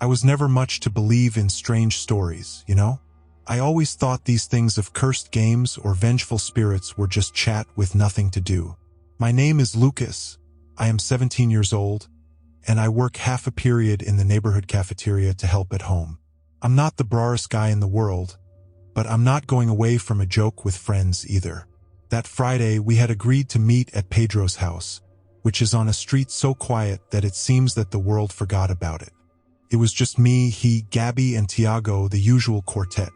I was never much to believe in strange stories, you know? I always thought these things of cursed games or vengeful spirits were just chat with nothing to do. My name is Lucas. I am 17 years old, and I work half a period in the neighborhood cafeteria to help at home. I'm not the brightest guy in the world, but I'm not going away from a joke with friends either. That Friday, we had agreed to meet at Pedro's house, which is on a street so quiet that it seems that the world forgot about it. It was just me, he, Gabby, and Tiago, the usual quartet.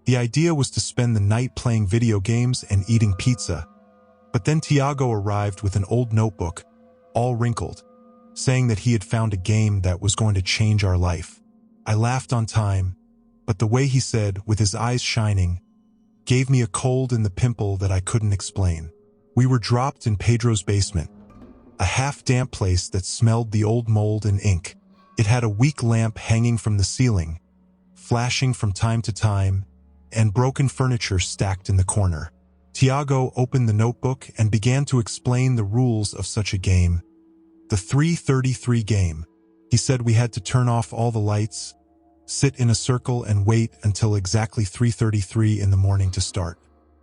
The idea was to spend the night playing video games and eating pizza, but then Tiago arrived with an old notebook, all wrinkled, saying that he had found a game that was going to change our life. I laughed on time, but the way he said, with his eyes shining, gave me a cold in the pimple that I couldn't explain. We were dropped in Pedro's basement, a half-damp place that smelled the old mold and ink. It had a weak lamp hanging from the ceiling, flashing from time to time, and broken furniture stacked in the corner. Tiago opened the notebook and began to explain the rules of such a game. The 333 game. He said we had to turn off all the lights, sit in a circle and wait until exactly 3:33 in the morning to start.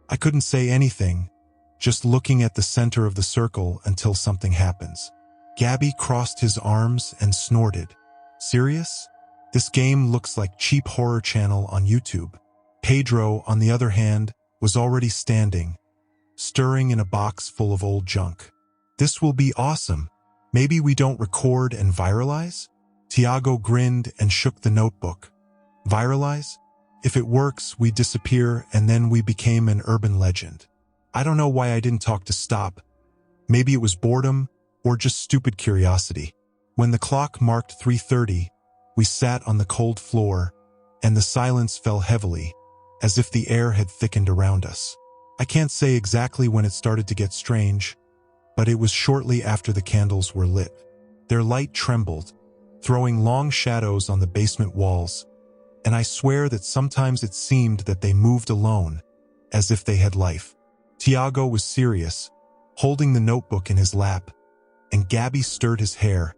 I couldn't say anything, just looking at the center of the circle until something happens. Gabby crossed his arms and snorted. Serious? This game looks like cheap horror channel on YouTube. Pedro, on the other hand, was already standing, stirring in a box full of old junk. This will be awesome. Maybe we don't record and viralize? Tiago grinned and shook the notebook. Viralize? If it works, we disappear and then we became an urban legend. I don't know why I didn't talk to stop. Maybe it was boredom or just stupid curiosity. When the clock marked 3:30, we sat on the cold floor and the silence fell heavily, as if the air had thickened around us. I can't say exactly when it started to get strange, but it was shortly after the candles were lit. Their light trembled, throwing long shadows on the basement walls, and I swear that sometimes it seemed that they moved alone, as if they had life. Tiago was serious, holding the notebook in his lap, and Gabby stirred his hair,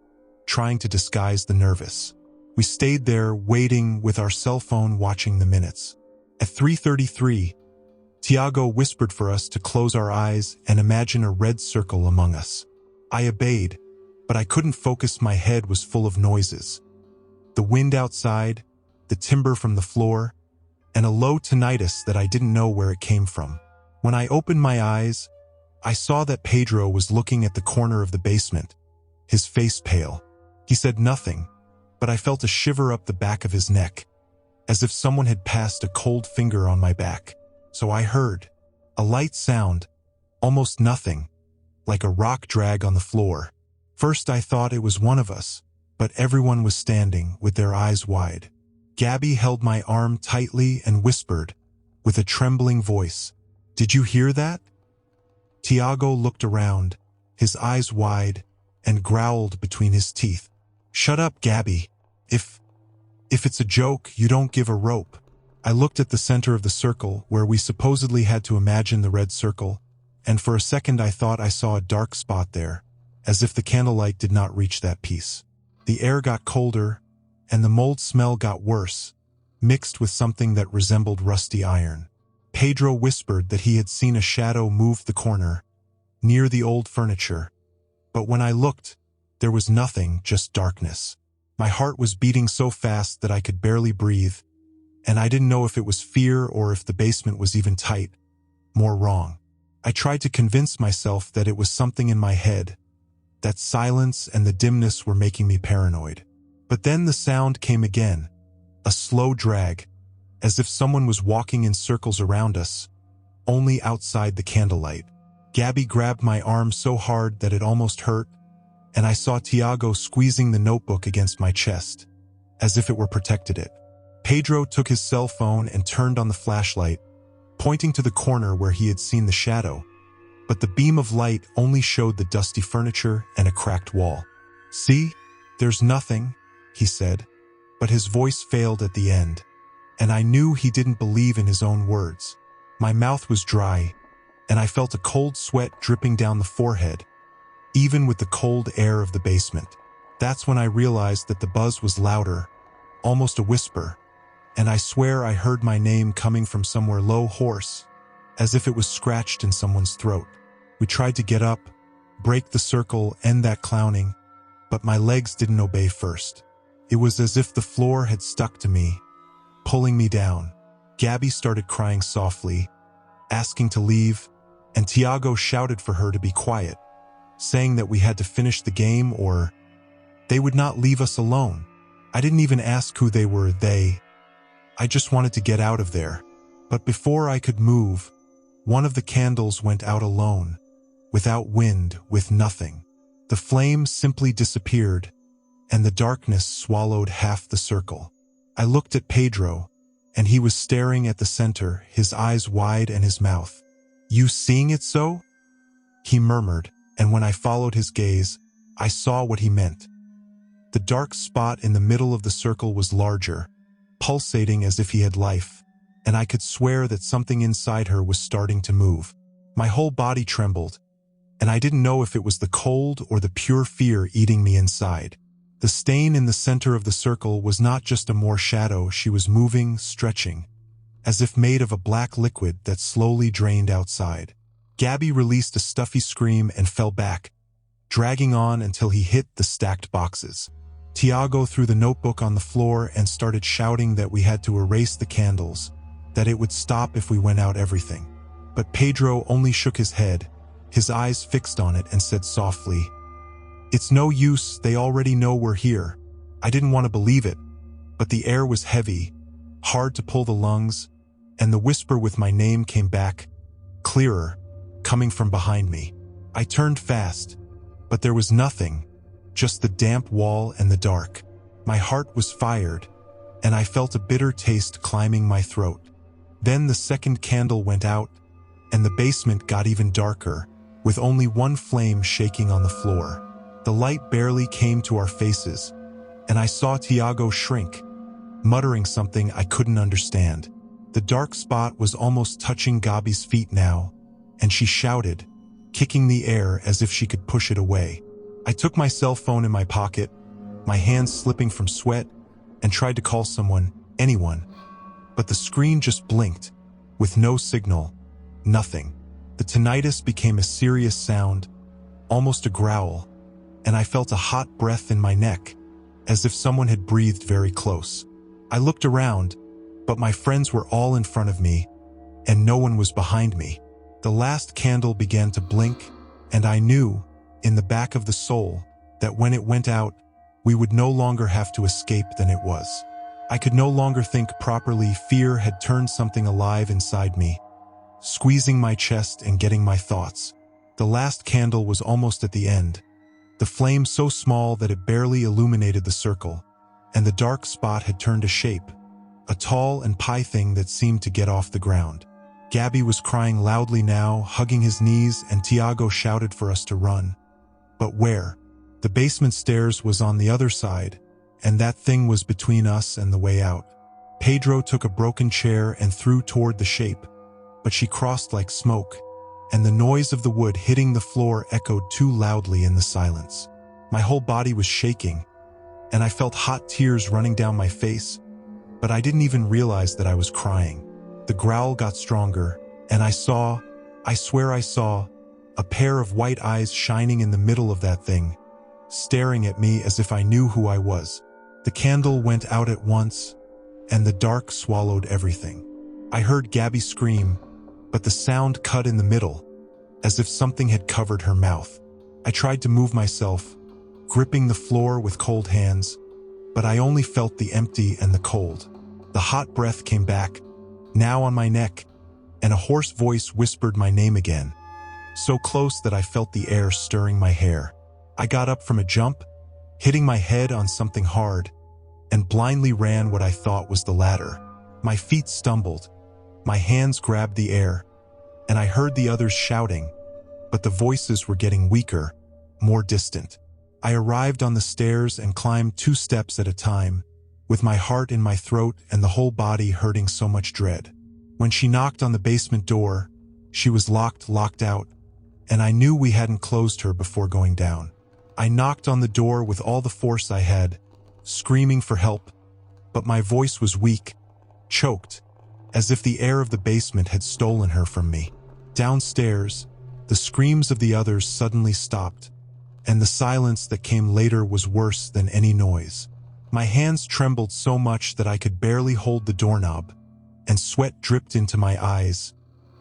trying to disguise the nervous. We stayed there, waiting with our cell phone watching the minutes. At 3:33, Tiago whispered for us to close our eyes and imagine a red circle among us. I obeyed, but I couldn't focus. My head was full of noises. The wind outside, the timber from the floor, and a low tinnitus that I didn't know where it came from. When I opened my eyes, I saw that Pedro was looking at the corner of the basement, his face pale. He said nothing, but I felt a shiver up the back of his neck, as if someone had passed a cold finger on my back. So I heard a light sound, almost nothing, like a rock drag on the floor. First I thought it was one of us, but everyone was standing with their eyes wide. Gabby held my arm tightly and whispered, with a trembling voice, "Did you hear that?" Tiago looked around, his eyes wide, and growled between his teeth. "Shut up, Gabby. If it's a joke, you don't give a rope." I looked at the center of the circle where we supposedly had to imagine the red circle, and for a second I thought I saw a dark spot there, as if the candlelight did not reach that piece. The air got colder, and the mold smell got worse, mixed with something that resembled rusty iron. Pedro whispered that he had seen a shadow move the corner, near the old furniture, but when I looked, there was nothing, just darkness. My heart was beating so fast that I could barely breathe, and I didn't know if it was fear or if the basement was even tight, more wrong. I tried to convince myself that it was something in my head, that silence and the dimness were making me paranoid. But then the sound came again, a slow drag, as if someone was walking in circles around us, only outside the candlelight. Gabby grabbed my arm so hard that it almost hurt, and I saw Tiago squeezing the notebook against my chest, as if it were protected it. Pedro took his cell phone and turned on the flashlight, pointing to the corner where he had seen the shadow, but the beam of light only showed the dusty furniture and a cracked wall. "See? There's nothing," he said, but his voice failed at the end, and I knew he didn't believe in his own words. My mouth was dry, and I felt a cold sweat dripping down the forehead, even with the cold air of the basement. That's when I realized that the buzz was louder, almost a whisper, and I swear I heard my name coming from somewhere low, hoarse, as if it was scratched in someone's throat. We tried to get up, break the circle, end that clowning, but my legs didn't obey first. It was as if the floor had stuck to me, pulling me down. Gabby started crying softly, asking to leave, and Tiago shouted for her to be quiet, saying that we had to finish the game or they would not leave us alone. I didn't even ask who they were, I just wanted to get out of there. But before I could move, one of the candles went out alone, without wind, with nothing. The flame simply disappeared, and the darkness swallowed half the circle. I looked at Pedro, and he was staring at the center, his eyes wide and his mouth. "You seeing it so?" he murmured, and when I followed his gaze, I saw what he meant. The dark spot in the middle of the circle was larger, pulsating as if he had life, and I could swear that something inside her was starting to move. My whole body trembled, and I didn't know if it was the cold or the pure fear eating me inside. The stain in the center of the circle was not just a more shadow, she was moving, stretching, as if made of a black liquid that slowly drained outside. Gabby released a stuffy scream and fell back, dragging on until he hit the stacked boxes. Tiago threw the notebook on the floor and started shouting that we had to erase the candles, that it would stop if we went out everything. But Pedro only shook his head, his eyes fixed on it, and said softly, "It's no use, they already know we're here." I didn't want to believe it, but the air was heavy, hard to pull the lungs, and the whisper with my name came back, clearer, coming from behind me. I turned fast, but there was nothing, just the damp wall and the dark. My heart was fired, and I felt a bitter taste climbing my throat. Then the second candle went out, and the basement got even darker, with only one flame shaking on the floor. The light barely came to our faces, and I saw Tiago shrink, muttering something I couldn't understand. The dark spot was almost touching Gabby's feet now, and she shouted, kicking the air as if she could push it away. I took my cell phone in my pocket, my hands slipping from sweat, and tried to call someone, anyone. But the screen just blinked, with no signal, nothing. The tinnitus became a serious sound, almost a growl, and I felt a hot breath in my neck, as if someone had breathed very close. I looked around, but my friends were all in front of me, and no one was behind me. The last candle began to blink, and I knew, in the back of the soul, that when it went out, we would no longer have to escape than it was. I could no longer think properly. Fear had turned something alive inside me, squeezing my chest and getting my thoughts. The last candle was almost at the end, the flame so small that it barely illuminated the circle, and the dark spot had turned a shape, a tall and pie thing that seemed to get off the ground. Gabby was crying loudly now, hugging his knees, and Tiago shouted for us to run. But where? The basement stairs was on the other side, and that thing was between us and the way out. Pedro took a broken chair and threw toward the shape, but she crossed like smoke, and the noise of the wood hitting the floor echoed too loudly in the silence. My whole body was shaking, and I felt hot tears running down my face, but I didn't even realize that I was crying. The growl got stronger, and I swear I saw, a pair of white eyes shining in the middle of that thing, staring at me as if I knew who I was. The candle went out at once, and the dark swallowed everything. I heard Gabby scream, but the sound cut in the middle, as if something had covered her mouth. I tried to move myself, gripping the floor with cold hands, but I only felt the empty and the cold. The hot breath came back, now on my neck, and a hoarse voice whispered my name again, so close that I felt the air stirring my hair. I got up from a jump, hitting my head on something hard, and blindly ran what I thought was the ladder. My feet stumbled, my hands grabbed the air, and I heard the others shouting, but the voices were getting weaker, more distant. I arrived on the stairs and climbed 2 steps at a time, with my heart in my throat and the whole body hurting so much dread. When she knocked on the basement door, she was locked out, and I knew we hadn't closed her before going down. I knocked on the door with all the force I had, screaming for help, but my voice was weak, choked, as if the air of the basement had stolen her from me. Downstairs, the screams of the others suddenly stopped, and the silence that came later was worse than any noise. My hands trembled so much that I could barely hold the doorknob, and sweat dripped into my eyes,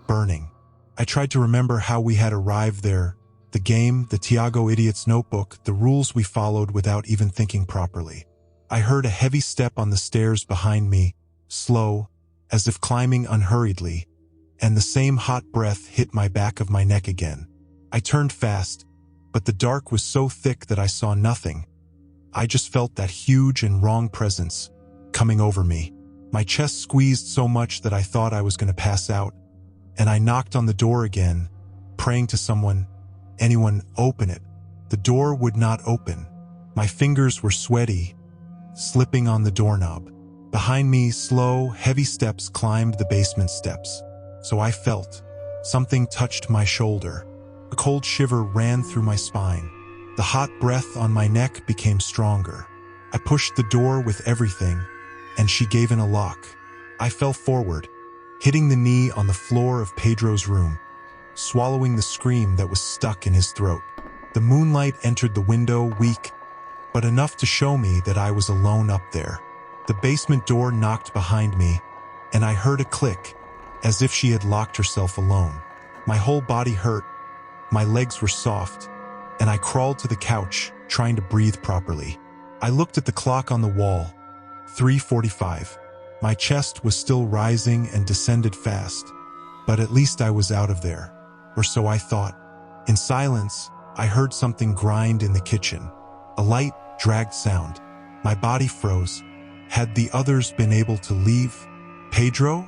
burning. I tried to remember how we had arrived there, the game, the Tiago Idiot's notebook, the rules we followed without even thinking properly. I heard a heavy step on the stairs behind me, slow, as if climbing unhurriedly, and the same hot breath hit my back of my neck again. I turned fast, but the dark was so thick that I saw nothing. I just felt that huge and wrong presence coming over me. My chest squeezed so much that I thought I was going to pass out, and I knocked on the door again, praying to someone, anyone, open it. The door would not open. My fingers were sweaty, slipping on the doorknob. Behind me, slow, heavy steps climbed the basement steps. So I felt something touched my shoulder. A cold shiver ran through my spine. The hot breath on my neck became stronger. I pushed the door with everything, and she gave in a lock. I fell forward, hitting the knee on the floor of Pedro's room, swallowing the scream that was stuck in his throat. The moonlight entered the window, weak, but enough to show me that I was alone up there. The basement door knocked behind me, and I heard a click, as if she had locked herself alone. My whole body hurt, my legs were soft, and I crawled to the couch, trying to breathe properly. I looked at the clock on the wall, 3:45. My chest was still rising and descended fast, but at least I was out of there, or so I thought. In silence, I heard something grind in the kitchen, a light, dragged sound. My body froze. Had the others been able to leave? Pedro?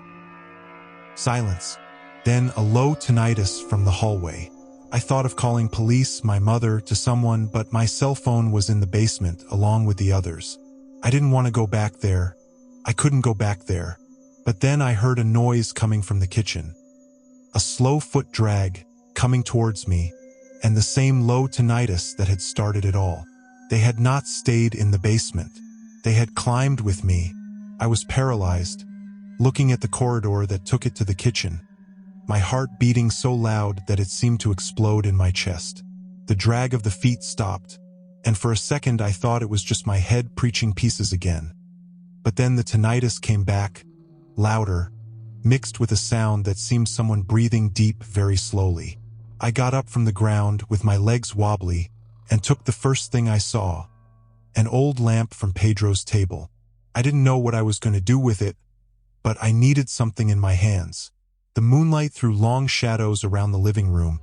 Silence. Then a low tinnitus from the hallway. I thought of calling police, my mother, to someone, but my cell phone was in the basement along with the others. I didn't want to go back there. I couldn't go back there. But then I heard a noise coming from the kitchen. A slow foot drag coming towards me, and the same low tinnitus that had started it all. They had not stayed in the basement. They had climbed with me. I was paralyzed, looking at the corridor that took it to the kitchen, my heart beating so loud that it seemed to explode in my chest. The drag of the feet stopped, and for a second I thought it was just my head preaching pieces again. But then the tinnitus came back, louder, mixed with a sound that seemed someone breathing deep very slowly. I got up from the ground with my legs wobbly and took the first thing I saw, an old lamp from Pedro's table. I didn't know what I was going to do with it, but I needed something in my hands. The moonlight threw long shadows around the living room,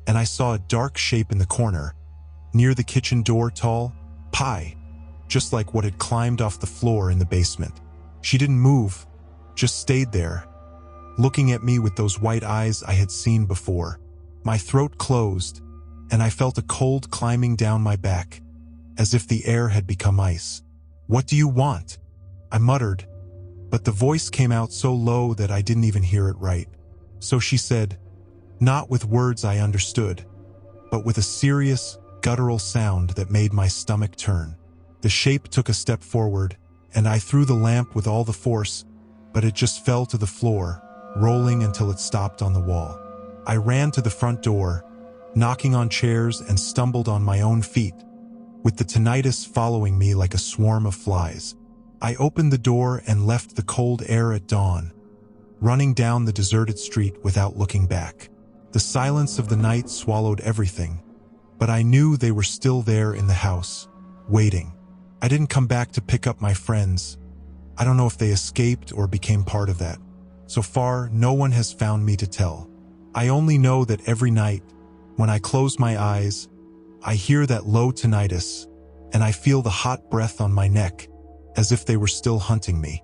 and I saw a dark shape in the corner, near the kitchen door, tall, Pi, just like what had climbed off the floor in the basement. She didn't move, just stayed there, looking at me with those white eyes I had seen before. My throat closed, and I felt a cold climbing down my back, as if the air had become ice. "What do you want?" I muttered, but the voice came out so low that I didn't even hear it right. So she said, not with words I understood, but with a serious, guttural sound that made my stomach turn. The shape took a step forward, and I threw the lamp with all the force, but it just fell to the floor, rolling until it stopped on the wall. I ran to the front door, knocking on chairs, and stumbled on my own feet, with the tinnitus following me like a swarm of flies. I opened the door and left the cold air at dawn, running down the deserted street without looking back. The silence of the night swallowed everything, but I knew they were still there in the house, waiting. I didn't come back to pick up my friends. I don't know if they escaped or became part of that. So far, no one has found me to tell. I only know that every night, when I close my eyes, I hear that low tinnitus, and I feel the hot breath on my neck, as if they were still hunting me.